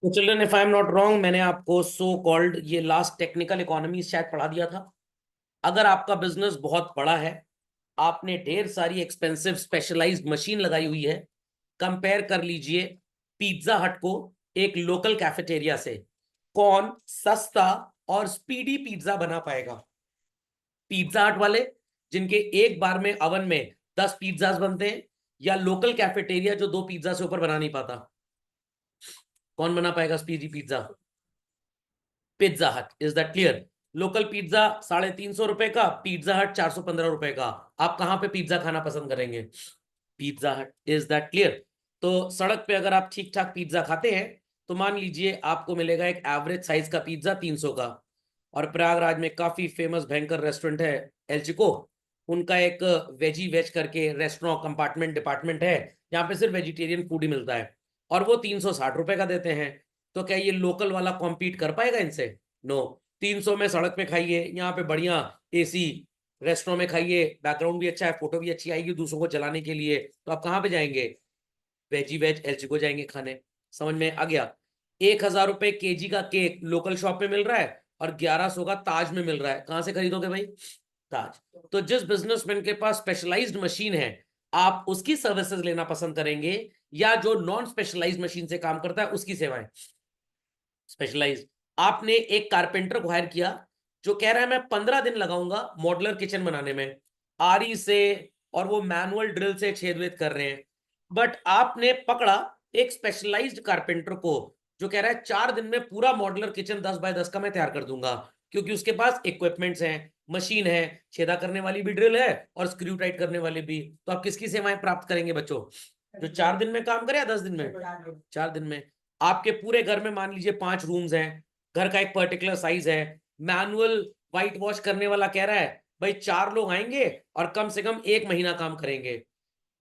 तो children, if I am not wrong, मैंने आपको सो कॉल्ड ये लास्ट टेक्निकल इकोनॉमी शायद पढ़ा दिया था। अगर आपका बिजनेस बहुत बड़ा है, आपने ढेर सारी एक्सपेंसिव स्पेशलाइज्ड मशीन लगाई हुई है, कंपेयर कर लीजिए पिज्जा हट को एक लोकल कैफेटेरिया से। कौन सस्ता और स्पीडी पिज्जा बना पाएगा? पिज्जा हट वाले जिनके एक बार में अवन में 10 पिज्जाज बनते हैं, या लोकल कैफेटेरिया जो 2 पिज्जा से ऊपर बना नहीं पाता? कौन बना पाएगा स्पीडी पिज्जा? पिज्जा हट। Is that clear? Local pizza 350 रुपए का, पिज्जा हट 415 रुपए का। आप कहां पे पिज्जा खाना पसंद करेंगे? पिज्जा हट। Is that clear? तो सड़क पे अगर आप ठीक ठाक पिज्जा खाते हैं, तो मान लीजिए आपको मिलेगा एक एवरेज साइज का पिज्जा 300 का। और प्रयागराज में काफी फेमस भयंकर रेस्टोरेंट है एलचिको, उनका एक वेजी वेज करके रेस्टोरेंट कंपार्टमेंट डिपार्टमेंट है, यहाँ पे सिर्फ वेजिटेरियन फूड ही मिलता है, और वो 360 रुपए का देते हैं। तो क्या ये लोकल वाला कॉम्पीट कर पाएगा इनसे? नो। 300 में सड़क पे खाइए, यहाँ पे बढ़िया एसी रेस्टोरेंट में खाइए, बैकग्राउंड भी अच्छा है, फोटो भी अच्छी आएगी दूसरों को जलाने के लिए, तो आप कहाँ पे जाएंगे? वेजी वेज एलची को जाएंगे खाने। समझ में आ गया? 1,000 रुपए केजी का केक लोकल शॉप में मिल रहा है, और 1100 का ताज में मिल रहा है। कहां से खरीदोगे भाई? ताज। तो जिस बिजनेसमैन के पास स्पेशलाइज्ड मशीन है, आप उसकी सर्विसेज लेना पसंद करेंगे, या जो नॉन स्पेशलाइज्ड मशीन से काम करता है उसकी सेवाएं? स्पेशलाइज्ड। आपने एक कारपेंटर को हायर किया जो कह रहा है मैं 15 दिन लगाऊंगा मॉडुलर किचन बनाने में, आरी से और वो मैनुअल ड्रिल से छेद वेद कर रहे हैं। बट आपने पकड़ा एक स्पेशलाइज्ड कारपेंटर को जो कह रहा है 4 दिन में पूरा मॉडुलर किचन 10 बाय 10 का मैं तैयार कर दूंगा, क्योंकि उसके पास इक्विपमेंट्स हैं, मशीन है, छेदा करने वाली भी ड्रिल है और स्क्रू टाइट करने वाली भी। तो आप किसकी सेवाएं प्राप्त करेंगे बच्चों? जो 4 दिन में काम करे या 10 दिन में? 4 दिन में। आपके पूरे घर में मान लीजिए 5 रूम्स हैं, घर का एक पर्टिकुलर साइज है, मैनुअल व्हाइट वॉश करने वाला कह रहा है भाई 4 लोग आएंगे और कम से कम 1 महीना काम करेंगे।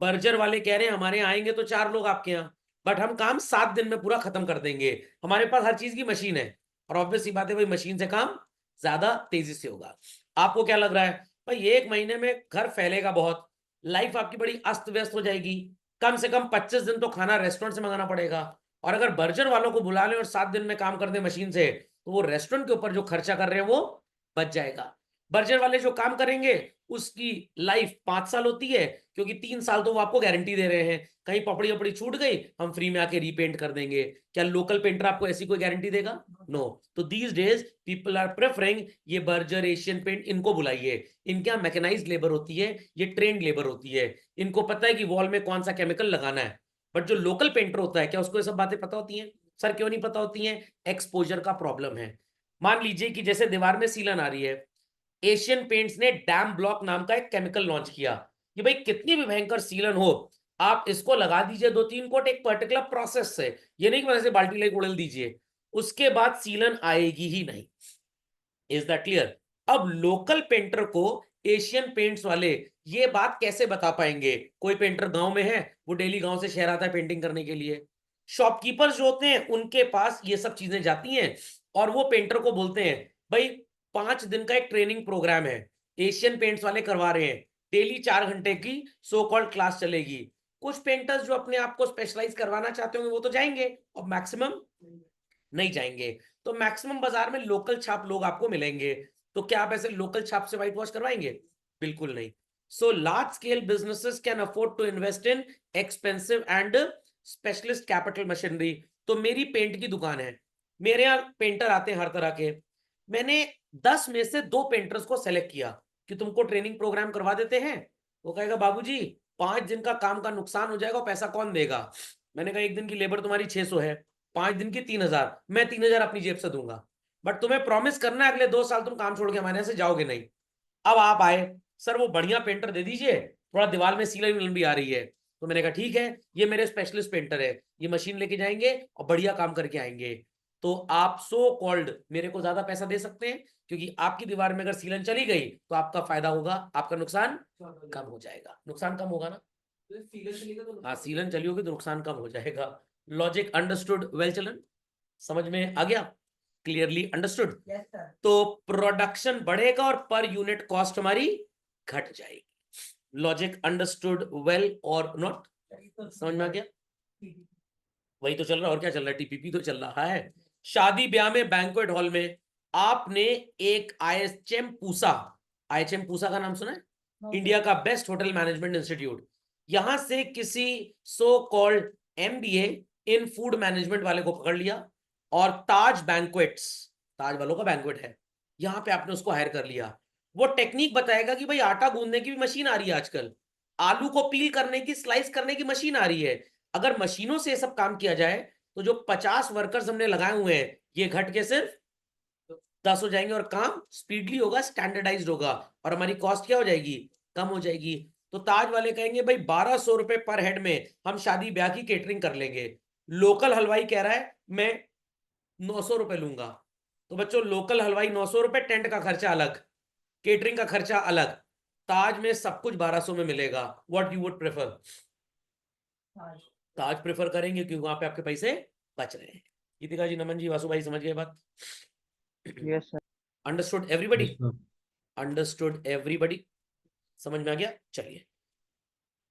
बर्जर वाले कह रहे हैं हमारे यहाँ आएंगे तो 4 लोग आपके यहाँ, बट हम काम 7 दिन में पूरा खत्म कर देंगे, हमारे पास हर चीज की मशीन है। और ऑब्वियस सी बात है भाई, मशीन से काम ज्यादा तेजी से होगा। आपको क्या लग रहा है भाई? 1 महीने में घर फैलेगा बहुत, लाइफ आपकी बड़ी अस्त व्यस्त हो जाएगी, कम से कम 25 दिन तो खाना रेस्टोरेंट से मंगाना पड़ेगा। और अगर बर्जर वालों को बुला लें और 7 दिन में काम कर दे मशीन से, तो वो रेस्टोरेंट के ऊपर जो खर्चा कर रहे हैं वो बच जाएगा। बर्जर वाले जो काम करेंगे उसकी लाइफ 5 साल होती है, क्योंकि 3 साल तो वो आपको गारंटी दे रहे हैं, कहीं पपड़ी वपड़ी छूट गई हम फ्री में आके रीपेंट कर देंगे। क्या लोकल पेंटर आपको ऐसी कोई गारंटी देगा? नो। तो these days people are preferring ये बर्जर, एशियन पेंट, इनको बुलाइए। इनके यहाँ मैकेनाइज्ड लेबर होती है, ये ट्रेंड लेबर होती है, इनको पता है कि वॉल में कौन सा केमिकल लगाना है। बट जो लोकल पेंटर होता है, क्या उसको ये सब बातें पता होती हैं? सर क्यों नहीं पता होती हैं? एक्सपोजर का प्रॉब्लम है। मान लीजिए कि जैसे दीवार में सीलन आ रही है, एशियन पेंट्स ने डैम ब्लॉक नाम का एक केमिकल लॉन्च किया। ये भाई कितनी भी भयंकर सीलन हो, आप इसको लगा दीजिए 2-3 कोट एक पर्टिकुलर प्रोसेस से, ये नहीं कि वैसे बाल्टी लेके उड़ेल दीजिए, उसके बाद सीलन आएगी ही नहीं। Is that clear? अब लोकल पेंटर को एशियन पेंट्स वाले ये बात कैसे बता पाएंगे? कोई पेंटर गांव में है, वो डेली गांव से शहर आता है पेंटिंग करने के लिए, शॉपकीपर्स जो होते हैं उनके पास ये सब चीजें जाती हैं, और वो पेंटर को बोलते हैं भाई 5 दिन का एक ट्रेनिंग प्रोग्राम है, एशियन पेंट्स वाले करवा रहे हैं, डेली 4 घंटे की सो कॉल्ड क्लास चलेगी। कुछ पेंटर्स जो अपने आप को स्पेशलाइज करवाना चाहते होंगे वो तो जाएंगे, और मैक्सिमम नहीं जाएंगे। तो मैक्सिमम बाजार में लोकल छाप लोग आपको मिलेंगे। तो क्या आप ऐसे लोकल छाप से व्हाइट वॉश करवाएंगे? बिल्कुल नहीं। So large scale businesses can afford to invest in expensive and specialist capital machinery. तो मेरी पेंट की दुकान है, मेरे यहाँ पेंटर आते हैं हर तरह के, मैंने 10 में से 2 पेंटर्स को सेलेक्ट किया कि तुमको ट्रेनिंग प्रोग्राम करवा देते हैं। वो कहेगा बाबूजी 5 दिन का काम का नुकसान हो जाएगा, पैसा कौन देगा? मैंने कहा 1 दिन की लेबर तुम्हारी 600 है, 5 दिन की 3,000, मैं 3,000 अपनी जेब से दूंगा, बट तुम्हें प्रॉमिस करना है अगले 2 साल तुम काम छोड़ के हमारे यहाँ से जाओगे नहीं। अब आप आए, सर वो बढ़िया पेंटर दे दीजिए, थोड़ा दीवार में सीलन विलन भी आ रही है। तो मैंने कहा ठीक है, ये मेरे स्पेशलिस्ट पेंटर है, ये मशीन लेके जाएंगे और बढ़िया काम करके आएंगे। तो आप सो कॉल्ड मेरे को ज्यादा पैसा दे सकते हैं, क्योंकि आपकी दीवार में अगर सीलन चली गई तो आपका फायदा होगा, आपका नुकसान कम हो जाएगा। नुकसान कम होगा ना? हाँ, सीलन चली होगी तो नुकसान कम हो जाएगा। Logic understood? वेल चलन, समझ में आ गया? Clearly understood? तो प्रोडक्शन बढ़ेगा और पर यूनिट कॉस्ट हमारी घट जाएगी। लॉजिक अंडरस्टूड वेल और नॉट? समझ में आ गया? वही तो चल रहा है, और क्या चल रहा है, टीपीपी तो चल रहा है। शादी ब्याह में बैंक्वेट हॉल में आपने एक आईएचएम पूसा, आईएचएम पूसा का नाम सुना है? इंडिया का बेस्ट होटल मैनेजमेंट इंस्टीट्यूट, यहां से किसी so called MBA in food management वाले को पकड़ लिया, और ताज बैंक्वेट्स, ताज वालों का बैंक्वेट है, यहां पे आपने उसको हायर कर लिया। वो टेक्निक बताएगा कि भाई आटा गूंदने की भी मशीन आ रही है आजकल, आलू को पील करने की, स्लाइस करने की मशीन आ रही है। अगर मशीनों से ये सब काम किया जाए तो जो 50 वर्कर्स हमने लगाए हुए हैं ये घट के सिर्फ 10 हो जाएंगे, और काम स्पीडली होगा, स्टैंडर्डाइज्ड होगा, और हमारी कॉस्ट क्या हो जाएगी, कम हो जाएगी। तो ताज वाले कहेंगे भाई 1200 रुपए पर हेड में हम शादी ब्याह की केटरिंग कर लेंगे। लोकल हलवाई कह रहा है मैं 900 रुपए लूंगा। तो बच्चों लोकल हलवाई 900 रुपए, टेंट का खर्चा अलग, केटरिंग का खर्चा अलग। ताज में सब कुछ 1200 में मिलेगा। What you would prefer? Taj prefer करेंगे क्योंकि वहां पे आपके पैसे बच रहे हैं। गीतिका जी, नमन जी, वासु भाई, समझ गए बात? Yes sir. Understood everybody? Yes, sir. Understood everybody? समझ में आ गया? चलिए,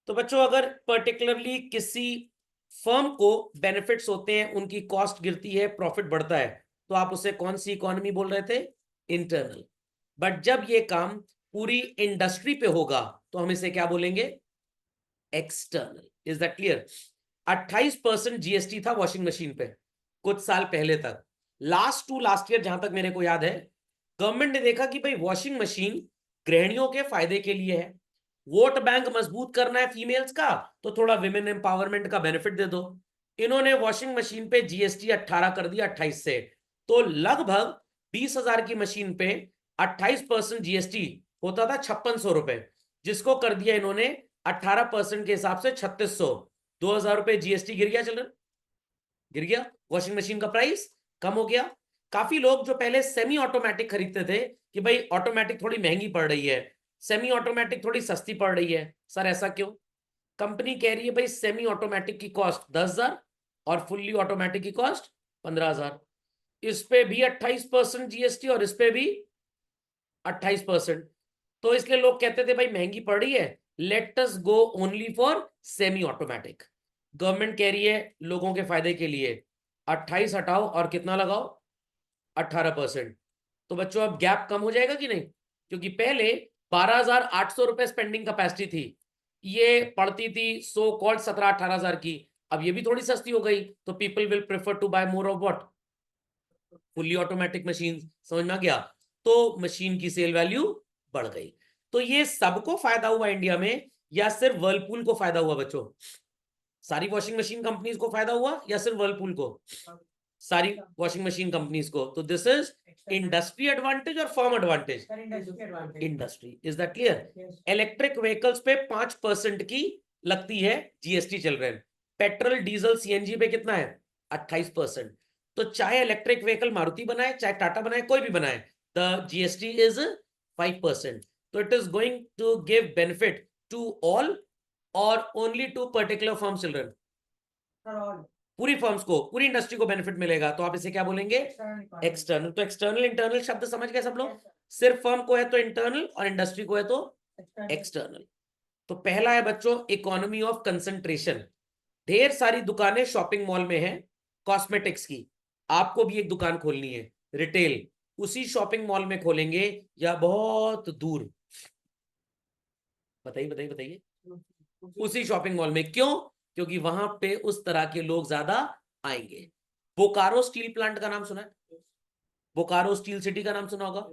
तो बच्चों अगर पर्टिकुलरली किसी फर्म को बेनिफिट्स होते हैं, उनकी कॉस्ट गिरती है, प्रॉफिट बढ़ता है, तो आप उसे कौन सी इकोनॉमी बोल रहे थे? इंटरनल। बट जब ये काम पूरी इंडस्ट्री पे होगा तो हम इसे क्या बोलेंगे? External. Is that clear? 28% GST था वॉशिंग मशीन पे कुछ साल पहले तक। लास्ट ईयर जहां तक मेरे को याद है, गवर्नमेंट ने देखा कि भाई वॉशिंग मशीन गृहिणियों के फायदे के लिए है, वोट बैंक मजबूत करना है फीमेल्स का, तो थोड़ा विमेन एम्पावरमेंट का बेनिफिट दे दो। इन्होंने वॉशिंग मशीन पे जीएसटी 18 कर दिया 28 से, तो लगभग 20,000 की मशीन पे 28% जीएसटी होता था 5600 रुपए, जिसको कर दिया इन्होंने 18% के हिसाब से 3600। 2000 रुपए जीएसटी गिर गया, चलन गिर गया, वॉशिंग मशीन का प्राइस कम हो गया। काफी लोग जो पहले सेमी ऑटोमेटिक खरीदते थे कि भाई ऑटोमेटिक थोड़ी महंगी पड़ रही है, सेमी ऑटोमेटिक थोड़ी सस्ती पड़ रही है, सर ऐसा क्यों? कंपनी कह रही है भाई सेमी ऑटोमेटिक की कॉस्ट 10,000 और फुल्ली ऑटोमेटिक की कॉस्ट 15,000, इस पे भी 28% जीएसटी और इस पे भी 28%। तो इसलिए लोग कहते थे भाई महंगी पड़ रही है, let us go only for semi automatic. Government कह रही है लोगों के फायदे के लिए 28 हटाओ और कितना लगाओ, 18%। तो बच्चों अब गैप कम हो जाएगा कि नहीं? क्योंकि पहले 12,800 रुपए स्पेंडिंग कैपेसिटी थी, ये पड़ती थी सो कॉल्ड 17-18,000 की, अब ये भी थोड़ी सस्ती हो गई, तो people will prefer to buy more of what? Fully automatic machine. समझ में आ गया? तो मशीन की सेल वैल्यू बढ़ गई। तो ये सबको फायदा हुआ इंडिया में, या सिर्फ वर्लपूल को फायदा हुआ बच्चों? सारी वॉशिंग मशीन कंपनीज को फायदा हुआ या सिर्फ वर्लपूल को? सारी वॉशिंग मशीन कंपनीज को। तो दिस इज इंडस्ट्री एडवांटेज और firm advantage? Industry. Is that clear? Electric vehicles पे 5% की लगती है जीएसटी चल रहे हैं, पेट्रोल डीजल सीएनजी पे कितना है? 28%। तो चाहे इलेक्ट्रिक व्हीकल मारुति बनाए, चाहे टाटा बनाए, कोई भी बनाए, द जीएसटी इज 5%। तो it is going to give benefit to all और only to particular firm children? पूरी फर्म्स को, पूरी इंडस्ट्री को बेनिफिट मिलेगा। तो आप इसे क्या बोलेंगे? एक्सटर्नल। तो एक्सटर्नल इंटरनल शब्द समझ गए सब लोग? सिर्फ फर्म को है तो इंटरनल और इंडस्ट्री को है तो एक्सटर्नल। तो पहला है बच्चों इकोनॉमी ऑफ कंसंट्रेशन। ढेर सारी दुकानें शॉपिंग मॉल में है कॉस्मेटिक्स की, आपको भी एक दुकान खोलनी है रिटेल, उसी शॉपिंग मॉल में खोलेंगे या बहुत दूर? बताइए बताइए बताइए। उसी शॉपिंग मॉल में, क्यों? क्योंकि वहां पे उस तरह के लोग ज्यादा आएंगे। बोकारो स्टील प्लांट का नाम सुना है? बोकारो स्टील सिटी का नाम सुना होगा।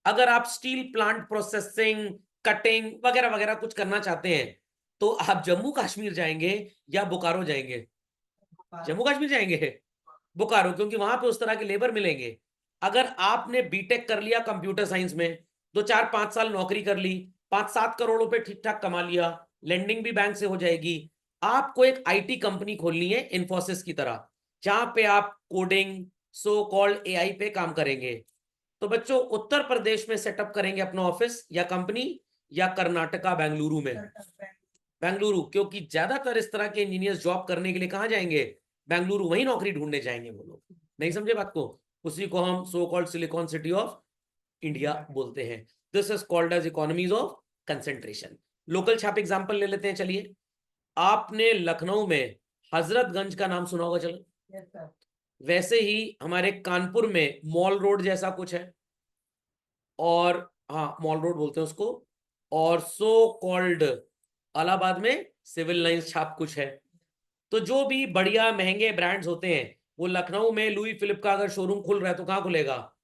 अगर आप स्टील प्लांट प्रोसेसिंग, कटिंग वगैरह वगैरह कुछ करना चाहते हैं तो आप जम्मू कश्मीर जाएंगे या बोकारो जाएंगे? जम्मू कश्मीर जाएंगे, बोकारो, क्योंकि वहां पे उस तरह के लेबर मिलेंगे। अगर आपने बीटेक कर लिया कंप्यूटर साइंस में, 2-4-5 साल नौकरी कर ली, 5-7 करोड़ रुपए ठीक ठाक कमा लिया, लेंडिंग भी बैंक से हो जाएगी, आपको एक आईटी कंपनी खोलनी है इन्फोसिस की तरह, जहां पे आप कोडिंग, सो कॉल्ड एआई पे काम करेंगे। तो बच्चों उत्तर प्रदेश में सेटअप करेंगे अपना ऑफिस या कंपनी, या कर्नाटका बेंगलुरु में? बेंगलुरु, क्योंकि ज्यादातर इस तरह के इंजीनियर्स जॉब करने के लिए कहां जाएंगे? बेंगलुरु, वहीं नौकरी ढूंढने जाएंगे वो लोग। नहीं समझे बात को? उसी को हम so called silicon city of India बोलते हैं। This is called as economies of concentration. Local छाप एग्जांपल ले लेते हैं, चलिए। आपने लखनऊ में हजरतगंज का नाम सुना होगा, चलो वैसे ही हमारे कानपुर में मॉल रोड जैसा कुछ है, और हाँ मॉल रोड बोलते हैं उसको, और सो कॉल्ड इलाहाबाद में सिविल लाइंस छाप कुछ है। तो जो भी बढ़िया महंगे ब्रांड्स होते हैं, वो लखनऊ में लुई फिलिप का अगर शोरूम खुल रहा है तो कहाँ खुलेगा?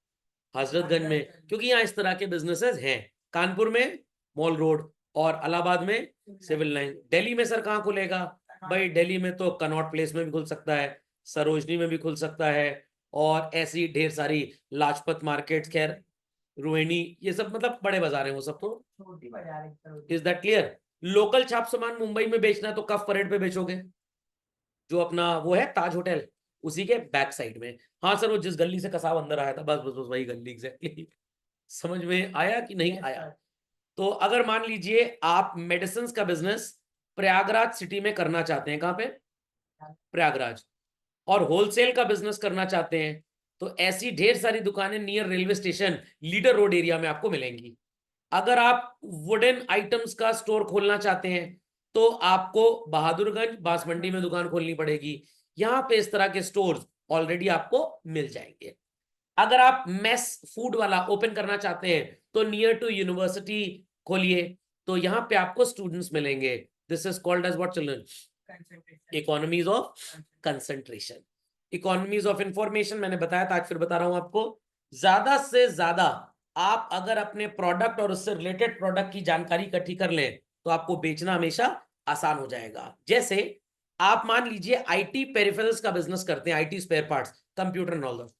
हजरतगंज में, क्योंकि यहाँ इस तरह के बिजनेसेस हैं। कानपुर में मॉल रोड, और इलाहाबाद में सिविल लाइन। दिल्ली में सर कहाँ खुलेगा? भाई दिल्ली में तो कनॉट प्लेस में भी खुल सकता है, सरोजनी में भी खुल सकता है, और ऐसी ढेर सारी लाजपत मार्केट, खैर रोहिणी, ये सब मतलब बड़े बाजार हैं वो सब। तो इज दैट क्लियर? लोकल छाप सामान मुंबई में बेचना है तो कफ परेड पे बेचोगे, जो अपना वो है ताज होटल, उसी के बैक साइड में। हाँ सर, वो जिस गली से कसाब अंदर आया था, बस बस बस वही गली एग्जैक्टली। समझ में आया कि नहीं आया? तो अगर मान लीजिए आप मेडिसिन का बिजनेस प्रयागराज सिटी में करना चाहते हैं, कहां पे? प्रयागराज, और होलसेल का बिजनेस करना चाहते हैं, तो ऐसी ढेर सारी दुकानें near railway station leader road area में आपको मिलेंगी। अगर आप वुडन आइटम्स का स्टोर खोलना चाहते हैं तो आपको बहादुरगंज बांसमंडी में दुकान खोलनी पड़ेगी। यहां पे इस तरह के स्टोर्स ऑलरेडी आपको मिल जाएंगे। अगर आप मेस फूड वाला ओपन करना चाहते हैं तो नियर टू यूनिवर्सिटी खोलिए, तो यहां पे आपको स्टूडेंट्स मिलेंगे। This is called as what children? Economies of concentration, economies of information. मैंने बताया था, आज फिर बता रहा हूं आपको। ज्यादा से ज्यादा आप अगर अपने प्रोडक्ट और उससे रिलेटेड प्रोडक्ट की जानकारी इकट्ठी कर लें तो आपको बेचना हमेशा आसान हो जाएगा। जैसे आप मान लीजिए आईटी पेरिफेरल्स का बिजनेस करते हैं, IT spare parts, computer and all that.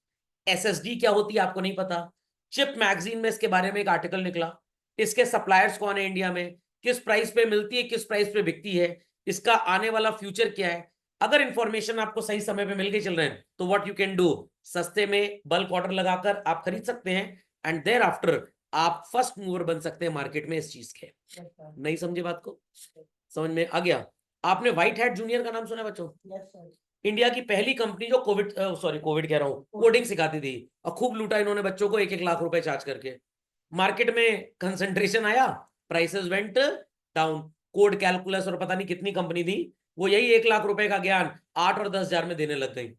SSD क्या होती है आपको नहीं पता? चिप मैगजीन में इसके बारे में एक आर्टिकल निकला। इसके सप्लायर्स कौन है इंडिया में, किस प्राइस पे मिलती है, किस प्राइस पे बिकती है, इसका आने वाला फ्यूचर क्या है। अगर इंफॉर्मेशन आपको सही समय पे मिल गई चल रहे हैं तो व्हाट यू कैन डू, सस्ते में बल्क ऑर्डर लगाकर आप खरीद सकते हैं, एंड देयर आफ्टर आप फर्स्ट मूवर बन सकते हैं मार्केट में इस चीज के। नहीं समझे बात को? समझ में आ गया? आपने व्हाइट हैट जूनियर का नाम सुना है बच्चों? इंडिया की पहली कंपनी जो कोविड कह रहा हूँ, कोडिंग सिखाती थी, और खूब लूटा इन्होंने बच्चों को, 1-1 लाख रुपए चार्ज करके। मार्केट में कंसंट्रेशन आया, prices went down. Code calculus और पता नहीं कितनी कंपनी थी, वो यही 1 लाख रुपए का ज्ञान 8 और 10 हजार में देने लग गई।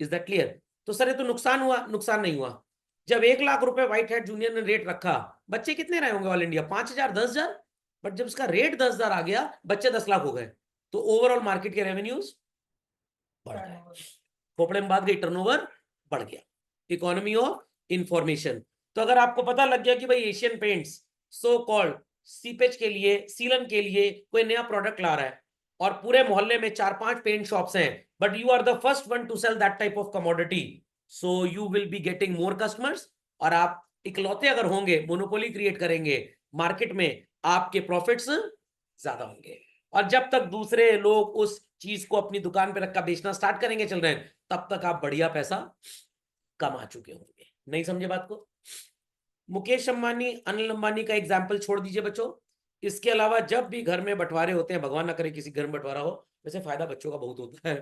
Is that clear? तो सर ये तो नुकसान हुआ? नुकसान नहीं हुआ। जब 1 लाख रुपए व्हाइट हैट जूनियर ने रेट रखा, बच्चे कितने रहे होंगे ऑल इंडिया? 5 हजार, 10 हजार। बट जब उसका रेट 10 हजार आ गया, बच्चे 10 लाख हो गए, तो ओवरऑल मार्केट के रेवेन्यूज बढ़ गए। खोपड़े में बात गई, टर्नओवर बढ़ गया। Economy of information. तो अगर आपको पता लग गया कि भाई Asian paints so called seepage के लिए, सीलन के लिए कोई नया प्रोडक्ट ला रहा है, और पूरे मोहल्ले में 4-5 पेंट शॉप्स हैं, but you are the first one to sell that type of commodity, so you will be getting more customers. और आप इकलौते अगर होंगे, मोनोपोली क्रिएट करेंगे मार्केट में, आपके प्रॉफिट्स ज्यादा होंगे। और जब तक दूसरे लोग उस चीज को अपनी दुकान पे रखकर बेचना स्टार्ट करेंगे चल रहे हैं, तब तक आप बढ़िया पैसा कमा चुके होंगे। नहीं समझे बात को? मुकेश अंबानी, अनिल अंबानी का एग्जाम्पल छोड़ दीजिए बच्चों। इसके अलावा जब भी घर में बंटवारे होते हैं, भगवान ना करे किसी घर में बंटवारा हो, वैसे फायदा बच्चों का बहुत होता है।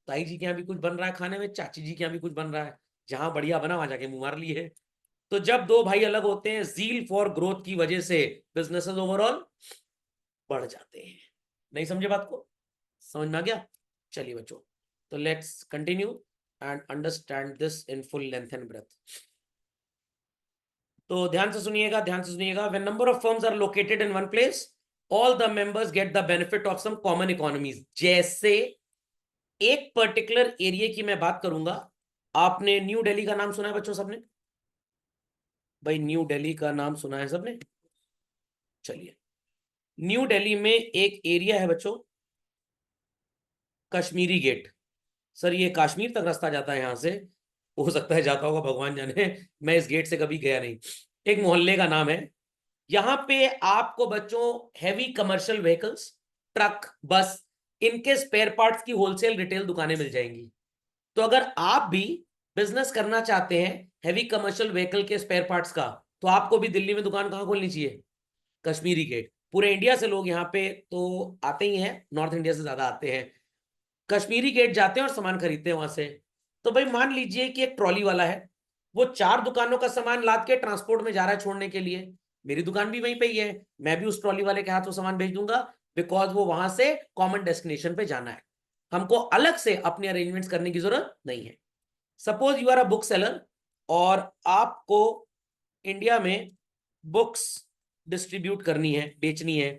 ताई जी के यहाँ भी कुछ बन रहा है खाने में, चाची जी के यहाँ भी कुछ बन रहा है, जहां बढ़िया बना वहां जाके मुंह मार लिए। तो जब दो भाई अलग होते हैं, जील फॉर ग्रोथ की वजह से बिजनेसेस ओवरऑल बढ़ जाते हैं। नहीं समझे बात को? समझ में आ गया? चलिए बच्चों, तो let's continue and understand this in full length and breadth. तो ध्यान से सुनिएगा, ध्यान से सुनिएगा। When number of firms are located in one place, all the members get the benefit of some common economies. जैसे एक पर्टिकुलर एरिया की मैं बात करूंगा, आपने न्यू दिल्ली का नाम सुना है बच्चों सबने? भाई न्यू दिल्ली का नाम सुना है सबने? चलिए, न्यू दिल्ली में एक एरिया है बच्चों, कश्मीरी गेट। सर ये कश्मीर तक रास्ता जाता है यहां से? हो सकता है जाता होगा, भगवान जाने, मैं इस गेट से कभी गया नहीं। एक मोहल्ले का नाम है। यहां पे आपको बच्चों हैवी कमर्शियल व्हीकल्स, ट्रक, बस, इनके स्पेयर पार्ट्स की होलसेल रिटेल दुकानें मिल जाएंगी। तो अगर आप भी बिजनेस करना चाहते हैं हैवी कमर्शियल व्हीकल के स्पेयर पार्ट्स का, तो आपको भी दिल्ली में दुकान कहां खोलनी चाहिए? कश्मीरी गेट। पूरे इंडिया से लोग यहाँ पे तो आते ही हैं, नॉर्थ इंडिया से ज्यादा आते हैं, कश्मीरी गेट जाते हैं और सामान खरीदते हैं वहां से। तो भाई मान लीजिए कि एक ट्रॉली वाला है, वो 4 दुकानों का सामान लाद के ट्रांसपोर्ट में जा रहा है छोड़ने के लिए। मेरी दुकान भी वहीं पे ही है, मैं भी उस ट्रॉली वाले के हाथ वो सामान भेज दूंगा, बिकॉज वो वहां से कॉमन डेस्टिनेशन पे जाना है। हमको अलग से अपने अरेंजमेंट्स करने की जरूरत नहीं है। Suppose you are a book seller और आपको इंडिया में बुक्स डिस्ट्रीब्यूट करनी है, बेचनी है,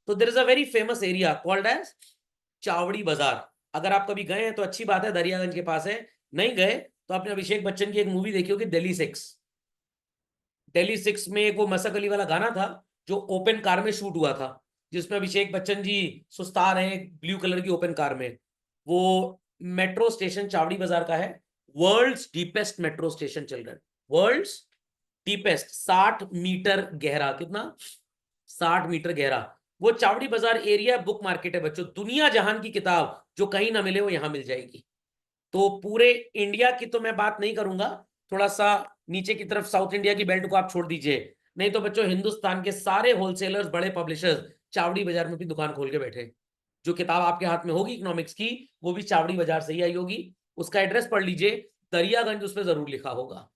तो there is a very famous area called as Chawri Bazar. अगर आप कभी गए हैं तो अच्छी बात है, दरियागंज के पास है। नहीं गए तो आपने अभिषेक बच्चन की एक मूवी देखी होगी, दिल्ली 6। दिल्ली 6 में एक वो मसक अली वाला गाना था जो ओपन कार में शूट हुआ था, जिसमें अभिषेक बच्चन जी सुस्ता रहे हैं ब्लू कलर की ओपन कार में। वो मेट्रो स्टेशन चावड़ी बाजार का है। वर्ल्ड्स डीपेस्ट मेट्रो स्टेशन चल रहा है, वर्ल्ड्स डीपेस्ट, 60 मीटर गहरा। कितना? 60 मीटर गहरा। वो चावड़ी बाजार एरिया बुक मार्केट है बच्चों। दुनिया जहान की किताब जो कहीं ना मिले वो यहां मिल जाएगी। तो पूरे इंडिया की तो मैं बात नहीं करूंगा, थोड़ा सा नीचे की तरफ साउथ इंडिया की बेल्ट को आप छोड़ दीजिए। नहीं तो बच्चों हिंदुस्तान के सारे होलसेलर्स, बड़े पब्लिशर्स चावड़ी बाजार में भी दुकान खोल के बैठे। जो किताब आपके हाथ में होगी इकोनॉमिक्स की, वो भी चावड़ी बाजार से ही आई होगी। उसका एड्रेस पढ़ लीजिए, दरियागंज उस पर जरूर लिखा होगा।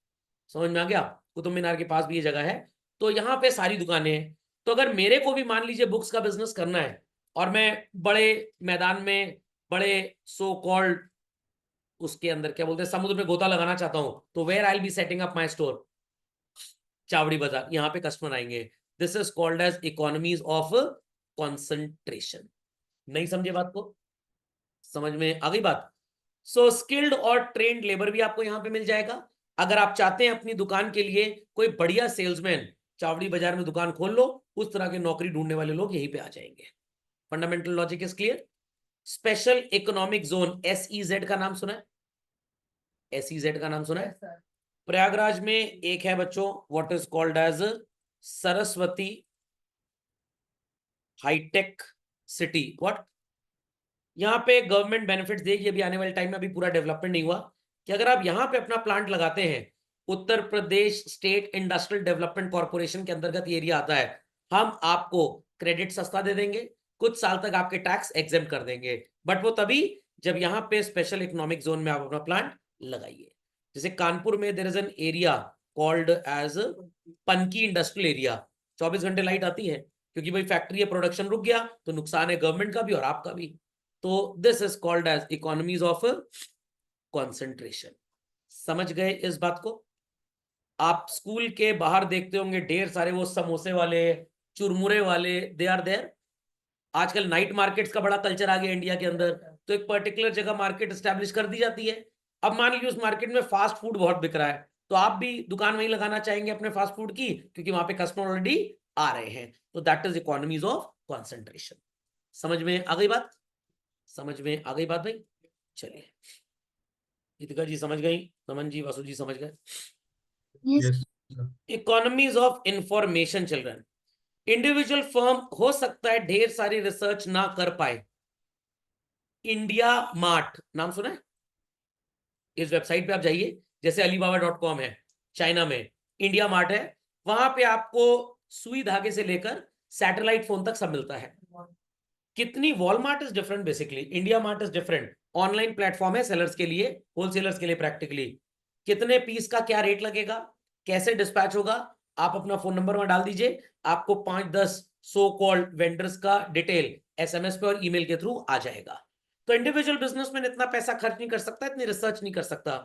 समझ में आ गया? कुतुब मीनार के पास भी ये जगह है। तो यहाँ पे सारी दुकानें हैं। तो अगर मेरे को भी मान लीजिए बुक्स का बिजनेस करना है और मैं बड़े मैदान में, बड़े सो कॉल्ड उसके अंदर क्या बोलते हैं, समुद्र में गोता लगाना चाहता हूं, तो where I will be setting up my store? Chawri Bazar. यहाँ पे कस्टमर आएंगे। This is called as economies of concentration. नहीं समझे बात को? समझ में आ गई बात? सो स्किल्ड और ट्रेन्ड लेबर भी आपको यहाँ पे मिल जाएगा। अगर आप चाहते हैं अपनी दुकान के लिए कोई बढ़िया सेल्समैन, चावड़ी बाजार में दुकान खोल लो, उस तरह के नौकरी ढूंढने वाले लोग यहीं पे आ जाएंगे। Fundamental logic is clear. Special economic zone, SEZ का नाम सुना है? SEZ का नाम सुना है? प्रयागराज में एक है बच्चों, what is called as Saraswati hitech city. What? यहाँ पे गवर्नमेंट बेनिफिट देगी अभी आने वाले टाइम में, अभी पूरा डेवलपमेंट नहीं हुआ, कि अगर आप यहाँ पे अपना प्लांट लगाते हैं, Uttar Pradesh state industrial development corporation के अंतर्गत एरिया आता है, हम आपको क्रेडिट सस्ता दे देंगे, कुछ साल तक आपके टैक्स एग्जेम्प्ट कर देंगे। बट वो तभी जब यहाँ पे स्पेशल इकोनॉमिक जोन में आप अपना प्लांट लगाइए। जैसे कानपुर में there is an area called as Panki industrial area. 24 घंटे लाइट आती है, क्योंकि भाई फैक्ट्री है, प्रोडक्शन रुक गया तो नुकसान है गवर्नमेंट का भी और आपका भी। तो this is called as economies of concentration. समझ गए इस बात को? आप स्कूल के बाहर देखते होंगे ढेर सारे वो समोसे वाले, चुरमुरे वाले, दे आर देयर। आजकल नाइट मार्केट्स का बड़ा कल्चर आ गया इंडिया के अंदर। तो एक पर्टिकुलर जगह मार्केट एस्टेब्लिश कर दी जाती है। अब मान लीजिए उस मार्केट में फास्ट फूड बहुत बिक रहा है, तो आप भी दुकान वहीं लगाना चाहेंगे अपने फास्ट फूड की, क्योंकि वहां पे कस्टमर ऑलरेडी आ रहे हैं। तो that is economies of concentration. समझ में आ गई बात? समझ में आ गई बात भाई? चलिए, गीतिका जी समझ गई, नमन जी, वासु जी समझ गए। Yes. Economies of information children. Individual firm हो सकता है ढेर सारी रिसर्च ना कर पाए। इंडिया मार्ट नाम सुना है? इस वेबसाइट पे आप जाइए, जैसे alibaba.com है चाइना में, इंडिया मार्ट है, वहां पे आपको सुई धागे से लेकर सैटेलाइट फोन तक सब मिलता है। कितनी Walmart is different, basically India mart is different. Online platform है सेलर्स के लिए, होलसेलर्स के लिए प्रैक्टिकली। कितने पीस का क्या रेट लगेगा, कैसे डिस्पैच होगा, आप अपना फोन नंबर वहां डाल दीजिए, आपको 5-10 सो कॉल्ड वेंडर्स का डिटेल SMS पे और ईमेल के थ्रू आ जाएगा। तो इंडिविजुअल बिजनेसमैन इतना पैसा खर्च नहीं कर सकता, इतनी रिसर्च नहीं कर सकता।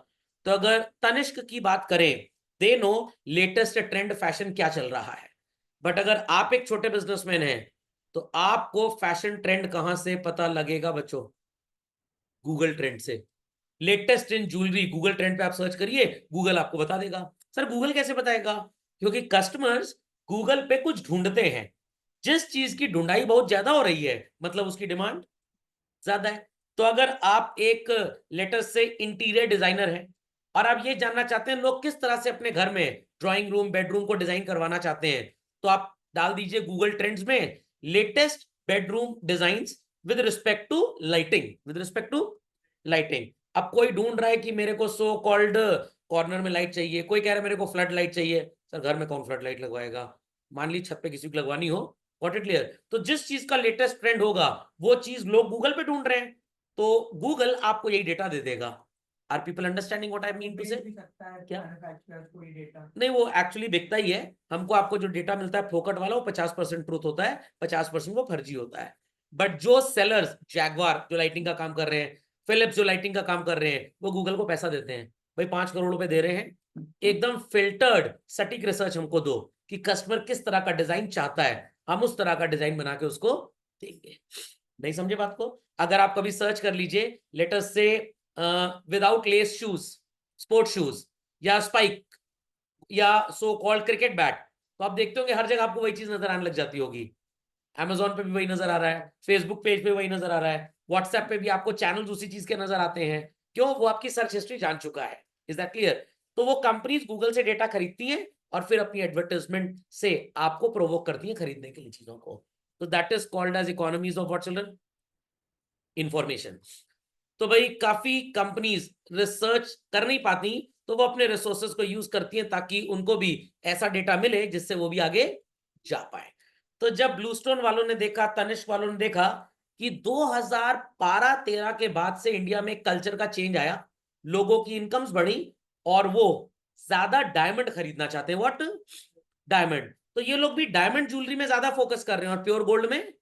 तो अगर तनिष्क की बात करें, they know latest trend fashion क्या चल रहा है। बट अगर आप एक छोटे बिजनेसमैन हैं, तो आपको फैशन ट्रेंड कहां से पता लगेगा बच्चों? गूगल ट्रेंड से। लेटेस्ट इन ज्वेलरी, गूगल ट्रेंड पे आप सर्च करिए, गूगल आपको बता देगा। सर गूगल कैसे बताएगा? क्योंकि कस्टमर्स गूगल पे कुछ ढूंढते हैं। जिस चीज की ढूंढाई बहुत ज्यादा हो रही है, मतलब उसकी डिमांड ज्यादा है। तो अगर आप एक लेटेस्ट से इंटीरियर डिजाइनर हैं और आप ये जानना चाहते हैं लोग किस तरह से अपने घर में ड्राइंग रूम, बेडरूम को डिजाइन करवाना चाहते हैं, तो आप डाल दीजिए गूगल ट्रेंड्स में latest bedroom designs with respect to lighting, with respect to lighting. अब कोई ढूंढ रहा है कि मेरे को सो कॉल्ड कॉर्नर में लाइट चाहिए, कोई कह रहा है मेरे को फ्लड लाइट चाहिए। सर घर में कौन फ्लड लाइट लगवाएगा? मान ली छत पे किसी को लगवानी हो, व्हाट इट क्लियर। तो जिस चीज का लेटेस्ट ट्रेंड होगा वो चीज लोग गूगल पे ढूंढ रहे हैं, तो गूगल आपको यही डेटा दे देगा। Are people understanding what I mean to say? क्या नहीं, वो एक्चुअली बिकता ही है। हमको आपको जो डेटा मिलता है फोकट वाला, वो 50% ट्रूथ होता है, 50% वो फर्जी होता है। बट जो सेलर्स, जैगवार जो लाइटिंग का काम कर रहे हैं, फिलिप्स जो लाइटिंग का काम कर रहे हैं वो गूगल को पैसा देते हैं, भाई 5 करोड़ रुपए दे रहे हैं, एकदम फिल्टर्ड सटीक रिसर्च हमको दो कि कस्टमर किस तरह का डिजाइन चाहता है, हम उस तरह का डिजाइन बना के उसको देंगे। नहीं समझे बात को? अगर आप कभी सर्च कर लीजिए लेटर से without less shoes, sport shoes, या स्पाइक, या सो कॉल्ड क्रिकेट बैट, तो आप देखते होंगे हर जगह आपको वही चीज नजर आने लग जाती होगी। Amazon पे भी वही नजर आ रहा है, फेसबुक पेज पे वही नजर आ रहा है, व्हाट्सएप पे भी आपको चैनल्स उसी चीज के नजर आते हैं। क्यों? वो आपकी सर्च हिस्ट्री जान चुका है। Is that clear? तो वो कंपनीज गूगल से डेटा खरीदती हैं और फिर अपनी एडवर्टाइजमेंट से आपको प्रोवोक करती हैं खरीदने के लिए चीजों को। तो that is called as economies of what children? Information. तो भाई काफी कंपनीज रिसर्च कर नहीं पाती, तो वो अपने रिसोर्सेज को यूज करती हैं ताकि उनको भी ऐसा डेटा मिले जिससे वो भी आगे जा पाए। तो जब ब्लूस्टोन वालों ने देखा, तनिष्क वालों ने देखा कि 2012-13 के बाद से इंडिया में कल्चर का चेंज आया, लोगों की इनकम्स बढ़ी और वो ज्यादा डायमंड खरीदना चाहते हैं। व्हाट? डायमंड। तो ये लोग भी डायमंड ज्वेलरी में ज्यादा फोकस कर रहे हैं और प्योर गोल्ड में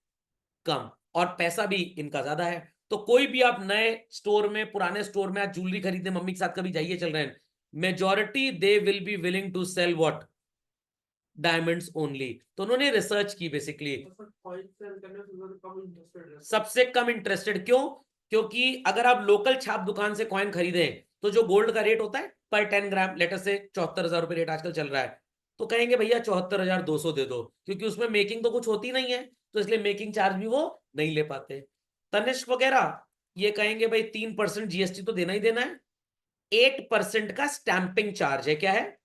कम, और पैसा भी इनका ज्यादा है। तो कोई भी आप नए स्टोर में, पुराने स्टोर में आज ज्वेलरी खरीदने मम्मी के साथ कभी जाइए, चल रहे हैं, majority they will be willing to sell what? Diamonds only. तो उन्होंने रिसर्च की बेसिकली, सबसे कम इंटरेस्टेड। क्यों? क्योंकि अगर आप लोकल छाप दुकान से कॉइन खरीदें तो जो गोल्ड का रेट होता है पर 10 ग्राम, लेटर से 74,000 रुपए रेट आजकल चल रहा है, तो कहेंगे भैया 74,200 दे दो, क्योंकि उसमें मेकिंग तो कुछ होती नहीं है, तो इसलिए मेकिंग चार्ज भी वो नहीं ले पाते। तनिष्क वगैरह ये कहेंगे भाई 3% जीएसटी तो देना ही देना है, 8% का स्टैंपिंग चार्ज है। क्या है?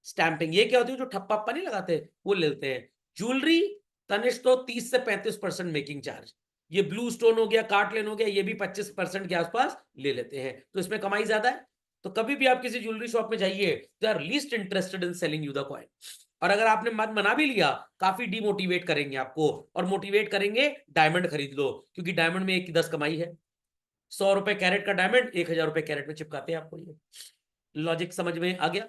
स्टैंपिंग। ये क्या होती है? जो ठप्पा अप्पा नहीं लगाते वो लेते हैं। ज्वेलरी तनिष्क तो 30 से 35% मेकिंग चार्ज। ये ब्लू स्टोन हो गया, कार्टलेन हो गया, ये भी 25% के आसपास ले लेते हैं, तो इसमें कमाई ज्यादा है। तो कभी भी आप किसी ज्वेलरी शॉप में जाइए, they are least interested in selling you the coin. और अगर आपने मन बना भी लिया, काफी डिमोटिवेट करेंगे आपको और मोटिवेट करेंगे डायमंड खरीद लो, क्योंकि डायमंड में 1 की 10 कमाई है। 100 रुपए कैरेट का डायमंड 1,000 रुपए कैरेट में चिपकाते हैं आपको। ये लॉजिक समझ में आ गया?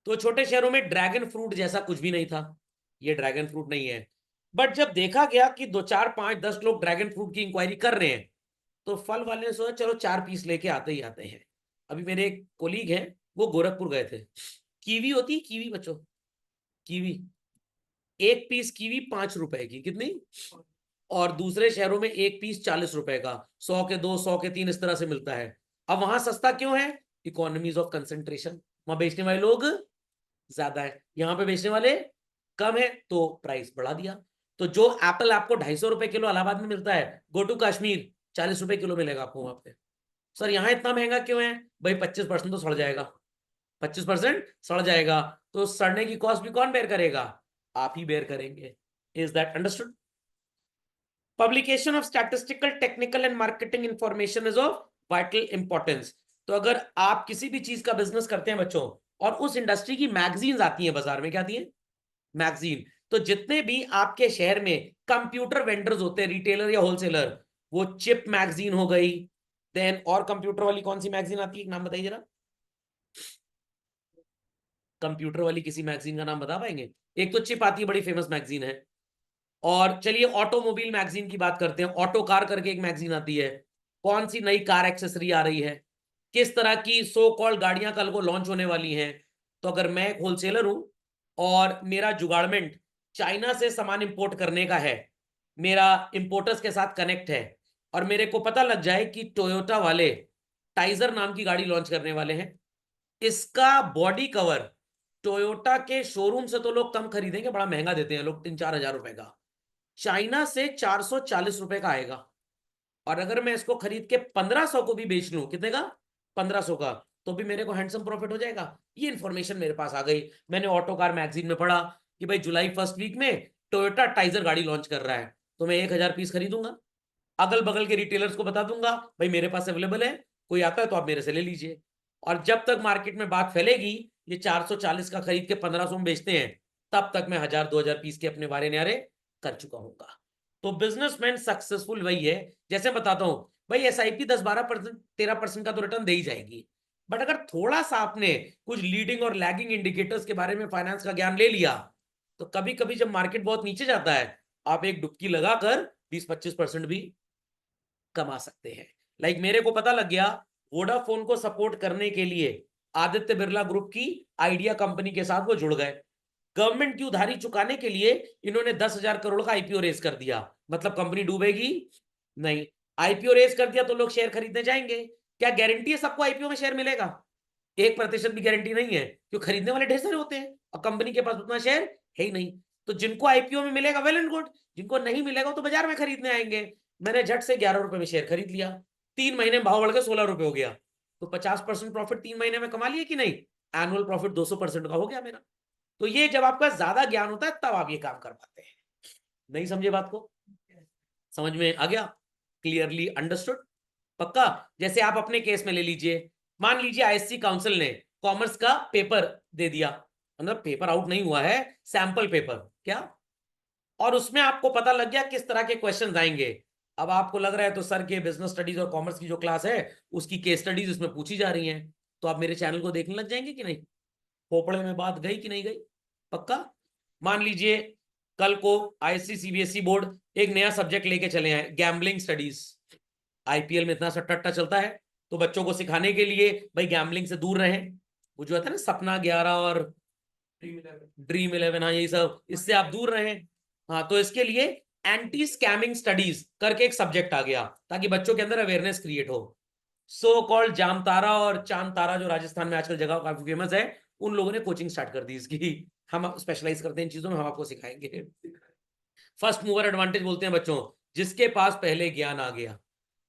तो छोटे शहरों में ड्रैगन फ्रूट जैसा कुछ भी नहीं था, ये ड्रैगन फ्रूट नहीं है। बट जब देखा गया कि 2, 4, 5, 10 लोग ड्रैगन फ्रूट की इंक्वायरी कर रहे हैं, तो फल वाले ने सोचा चलो 4 पीस लेके आते ही आते हैं। अभी मेरे एक कोलीग हैं, वो गोरखपुर गए थे। कीवी होती है, कीवी बच्चों, कीवी, 1 पीस कीवी 5 रुपए की, कितनी? और दूसरे शहरों में 1 पीस 40 रुपए का, 100 के 2, 100 के 3, इस तरह से मिलता है। अब वहां सस्ता क्यों है? Economies of concentration. वहां बेचने वाले लोग ज्यादा है, यहाँ पे बेचने वाले कम है, तो प्राइस बढ़ा दिया। तो जो एप्पल आपको 250 रुपए किलो इलाहाबाद में मिलता है, गो टू कश्मीर 40 रुपए किलो मिलेगा आपको वहां पे। सर यहाँ इतना महंगा क्यों है? भाई 25% तो सड़ जाएगा, 25% सड़ जाएगा, तो सड़ने की कॉस्ट भी कौन बेयर करेगा? आप ही बेयर करेंगे। Is that understood? Publication of statistical, technical and marketing information is of vital importance. तो अगर आप किसी भी चीज का बिजनेस करते हैं बच्चों, और उस इंडस्ट्री की मैगजीन्स आती हैं बाजार में, क्या आती है? मैगजीन। तो जितने भी आपके शहर में कंप्यूटर वेंडर्स होते हैं, रिटेलर या होलसेलर, वो चिप मैगजीन हो गई, देन और कंप्यूटर वाली कौन सी मैगजीन आती है, नाम बताइए जरा। कंप्यूटर वाली किसी मैगजीन का नाम बता पाएंगे? एक तो चिप आती है, बड़ी फेमस मैगजीन है। और चलिए ऑटोमोबाइल मैगजीन की बात करते हैं, ऑटो कार करके एक मैगजीन आती है। कौन सी नई कार एक्सेसरी आ रही है, किस तरह की सो कॉल्ड गाड़ियां कल को लॉन्च होने वाली हैं। तो अगर मैं एक होलसेलर हूं और मेरा जुगाड़मेंट चाइना से सामान इंपोर्ट करने का है, मेरा इंपोर्टर्स के साथ कनेक्ट है, और मेरे को पता लग जाए कि टोयोटा वाले टाइजर नाम की गाड़ी लॉन्च करने वाले हैं, इसका बॉडी कवर टोयोटा के शोरूम से तो लोग कम खरीदेंगे, बड़ा महंगा देते हैं लोग, 3-4 हजार रुपए का, चाइना से 440 रुपए का आएगा। और अगर मैं इसको खरीद के 1500 को भी बेच लूं, कितने का? 1500 का, तो भी मेरे को हैंडसम प्रॉफिट हो जाएगा। ये इंफॉर्मेशन मेरे पास आ गई, मैंने ऑटो कार मैगजीन में पढ़ा कि भाई जुलाई फर्स्ट वीक में टोयोटा टाइजर गाड़ी लॉन्च कर रहा है, तो मैं 1,000 पीस खरीदूंगा। अगल बगल के रिटेलर्स को बता दूंगा भाई मेरे पास अवेलेबल है, कोई आता है तो आप मेरे से ले लीजिए। और जब तक मार्केट में बात फैलेगी, ये 440 का खरीद के 1500 में बेचते हैं, तब तक मैं 1,000-2,000 पीस के अपने वारे न्यारे कर चुका हूँ। तो बिजनेसमैन सक्सेसफुल वही है, जैसे बताता हूं भाई, एसआईपी 10-12%, 13% का तो रिटर्न दे ही जाएगी। बट अगर थोड़ा सा आपने कुछ लीडिंग और लैगिंग इंडिकेटर्स के बारे में फाइनेंस का ज्ञान ले लिया, तो कभी कभी जब मार्केट बहुत नीचे जाता है, आप एक डुबकी लगाकर 20-25% भी कमा सकते हैं। लाइक मेरे को पता लग गया वोडाफोन को सपोर्ट करने के लिए आदित्य बिरला ग्रुप की आइडिया कंपनी के साथ वो जुड़ गए। गवर्नमेंट की उधारी चुकाने के लिए इन्होंने 10,000 करोड़ का आईपीओ रेस कर दिया। मतलब कंपनी डूबेगी नहीं। आईपीओ रेस कर दिया तो लोग शेयर खरीदने जाएंगे। क्या गारंटी है सबको आईपीओ में शेयर मिलेगा? 1% भी गारंटी नहीं है, क्योंकि खरीदने वाले ढेर सारे होते हैं और कंपनी के पास उतना शेयर है ही नहीं। तो जिनको आईपीओ में मिलेगा वेल एंड गुड, जिनको नहीं मिलेगा तो बाजार में खरीदने आएंगे। मैंने झट से 11 रुपए में शेयर खरीद लिया, 3 महीने में भाव बढ़ के 16 रुपए हो गया। तो 50% प्रॉफिट 3 महीने में कमा लिया कि नहीं? एनुअल प्रॉफिट 200% का हो गया मेरा। तो ये जब आपका ज्यादा ज्ञान होता है तब आप ये काम कर पाते हैं। नहीं समझे बात को? समझ में आ गया? Clearly understood? पक्का? जैसे आप अपने केस में ले लीजिए, मान लीजिए आईएससी काउंसिल ने कॉमर्स का पेपर दे दिया, मतलब पेपर आउट नहीं हुआ है, सैंपल पेपर क्या, और उसमें आपको पता लग गया किस तरह के क्वेश्चंस आएंगे। अब आपको लग रहा है तो सर के बिजनेस स्टडीज और कॉमर्स की जो क्लास है उसकी केस स्टडीज उसमें पूछी जा रही हैं, तो आप मेरे चैनल को देखने लग जाएंगे कि नहीं? खोपड़े में बात गई कि नहीं गई? पक्का? मान लीजिए कल को आईएससी सीबीएसई बोर्ड एक नया सब्जेक्ट लेके चले आए, गैम्बलिंग स्टडीज। आईपीएल में इतना सट्टा अट्टा चलता है, तो बच्चों को सिखाने के लिए भाई गैम्बलिंग से दूर रहें। वो जो होता है ना सपना 11 और ड्रीम 11, हाँ यही सब, इससे आप दूर रहें। हाँ, तो इसके लिए एंटी स्कैमिंग स्टडीज करके एक सब्जेक्ट आ गया, ताकि बच्चों के अंदर अवेयरनेस क्रिएट हो। सो कॉल्ड जामतारा और चांद तारा, जो राजस्थान में आजकल जगह काफी फेमस है, उन लोगों ने कोचिंग स्टार्ट कर दी इसकी। हम स्पेशलाइज करते हैं इन चीजों में, हम आपको सिखाएंगे। फर्स्ट मूवर एडवांटेज बोलते हैं बच्चों, जिसके पास पहले ज्ञान आ गया।